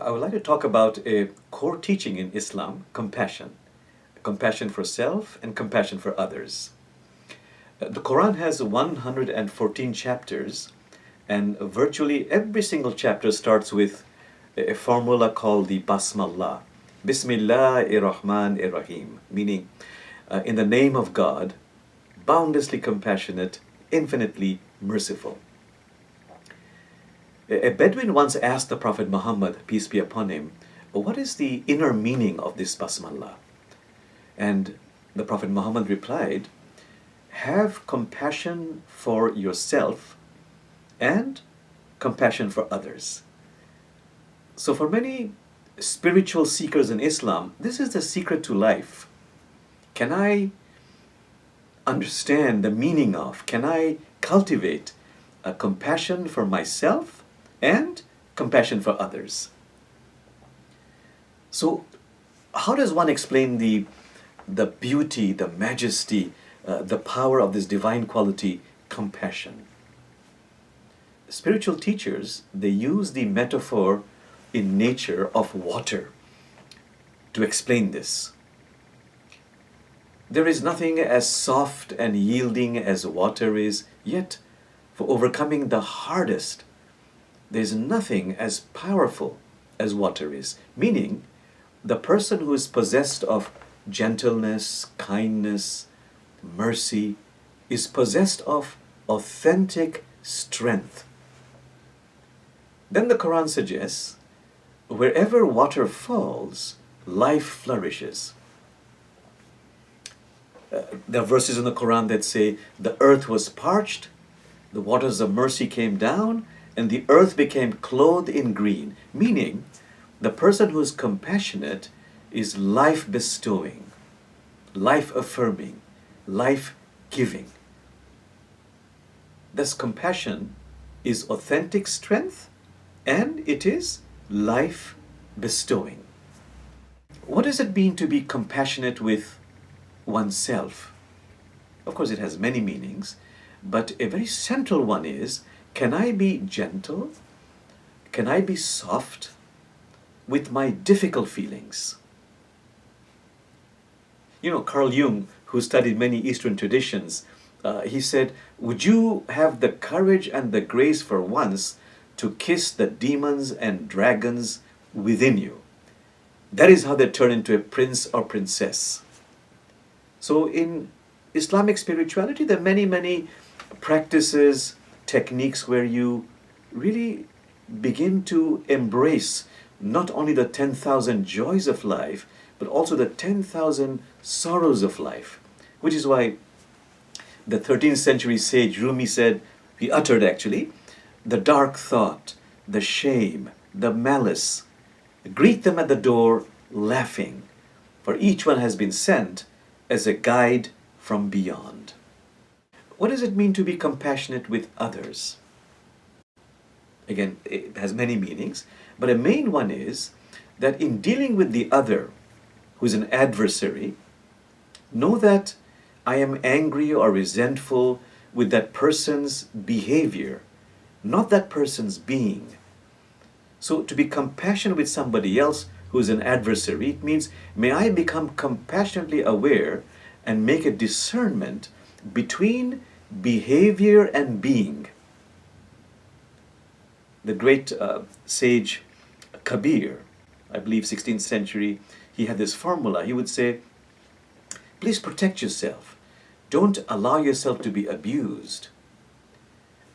I would like to talk about a core teaching in Islam, compassion. Compassion for self and compassion for others. The Quran has 114 chapters, and virtually every single chapter starts with a formula called the Basmallah. Bismillahir Rahmanir Rahim, meaning in the name of God, boundlessly compassionate, infinitely merciful. A Bedouin once asked the Prophet Muhammad, peace be upon him, what is the inner meaning of this Basmallah? And the Prophet Muhammad replied, have compassion for yourself and compassion for others. So for many spiritual seekers in Islam, this is the secret to life. Can I understand the meaning of, can I cultivate a compassion for myself and compassion for others? So how does one explain the beauty, the majesty, the power of this divine quality, compassion? Spiritual teachers, they use the metaphor in nature of water to explain this. There is nothing as soft and yielding as water is, yet for overcoming the hardest, there is nothing as powerful as water is. Meaning, the person who is possessed of gentleness, kindness, mercy, is possessed of authentic strength. Then the Quran suggests, wherever water falls, life flourishes. There are verses in the Quran that say, the earth was parched, the waters of mercy came down, and the earth became clothed in green. Meaning, the person who is compassionate is life-bestowing, life-affirming, life-giving. Thus, compassion is authentic strength and it is life-bestowing. What does it mean to be compassionate with oneself? Of course, it has many meanings, but a very central one is, can I be gentle? Can I be soft with my difficult feelings? You know, Carl Jung, who studied many Eastern traditions, he said, would you have the courage and the grace for once to kiss the demons and dragons within you? That is how they turn into a prince or princess. So in Islamic spirituality, there are many, many practices, techniques where you really begin to embrace not only the 10,000 joys of life, but also the 10,000 sorrows of life. Which is why the 13th century sage Rumi said, he uttered actually, the dark thought, the shame, the malice, greet them at the door laughing, for each one has been sent as a guide from beyond. What does it mean to be compassionate with others? Again, it has many meanings, but a main one is that in dealing with the other, who is an adversary, know that I am angry or resentful with that person's behavior, not that person's being. So to be compassionate with somebody else who is an adversary, it means, may I become compassionately aware and make a discernment between behavior and being. The great sage Kabir, I believe 16th century, he had this formula. He would say, please protect yourself. Don't allow yourself to be abused.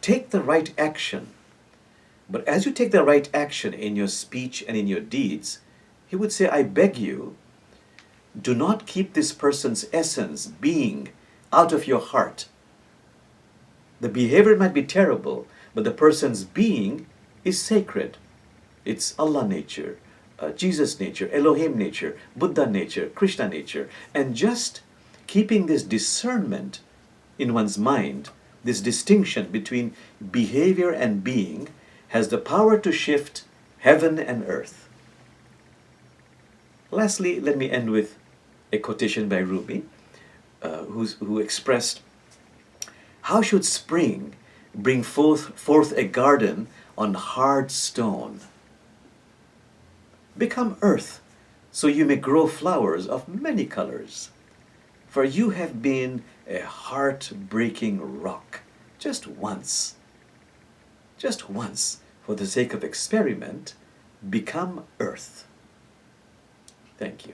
Take the right action. But as you take the right action in your speech and in your deeds, he would say, I beg you, do not keep this person's essence, being, out of your heart. The behavior might be terrible, but the person's being is sacred. It's Allah nature, Jesus nature, Elohim nature, Buddha nature, Krishna nature. And just keeping this discernment in one's mind, this distinction between behavior and being, has the power to shift heaven and earth. Lastly, let me end with a quotation by Rumi, who expressed, how should spring bring forth a garden on hard stone? Become earth, so you may grow flowers of many colors. For you have been a heart-breaking rock just once. Just once, for the sake of experiment, become earth. Thank you.